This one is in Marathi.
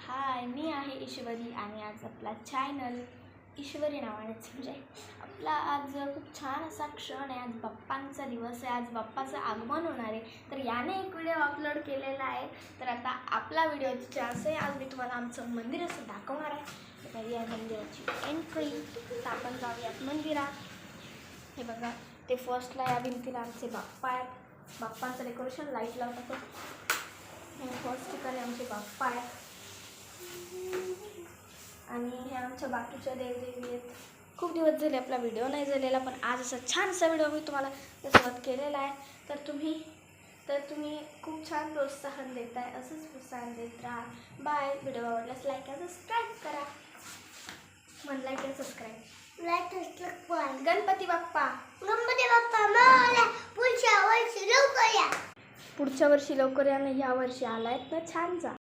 हाय, मी आहे ईश्वरी आणि आज आपला चॅनल ईश्वरी नावानेच म्हणजे आपला आज खूप छान असा क्षण आहे. आज बाप्पांचा दिवस आहे, आज बाप्पाचं आगमन होणार आहे. तर याने एक व्हिडिओ अपलोड केलेला आहे. तर आता आपला व्हिडिओ असं आहे, आज मी तुम्हाला आमचं मंदिर असं दाखवणार आहे. तर या मंदिराची एंट्री. तर आपण जाऊयात मंदिरात. हे बघा, ते फर्स्टला या भिंतीला आमचे बाप्पा आहेत. बाप्पांचं डेकोरेशन लाईट लावतात. हे फर्स्ट ठिकाणी आमचे बाप्पा आहेत आणि हे आमच्या बाकीच्या देवदेवी आहेत. खूप दिवस झाले आपला व्हिडिओ नाही झालेला, पण आज असा छानसा व्हिडिओ मी तुम्हाला त्यासोबत केलेला आहे. तर तुम्ही खूप छान प्रोत्साहन देताय, असंच प्रोत्साहन देत राहा. बाय. व्हिडिओ आवडल्यास लाईक आणि सबस्क्राईब करा. लाईक आणि सबस्क्राईब. गणपती बाप्पा मला पुढच्या वर्षी लवकर या. पुढच्या वर्षी लवकर या. या वर्षी आलायत ना, छान जा.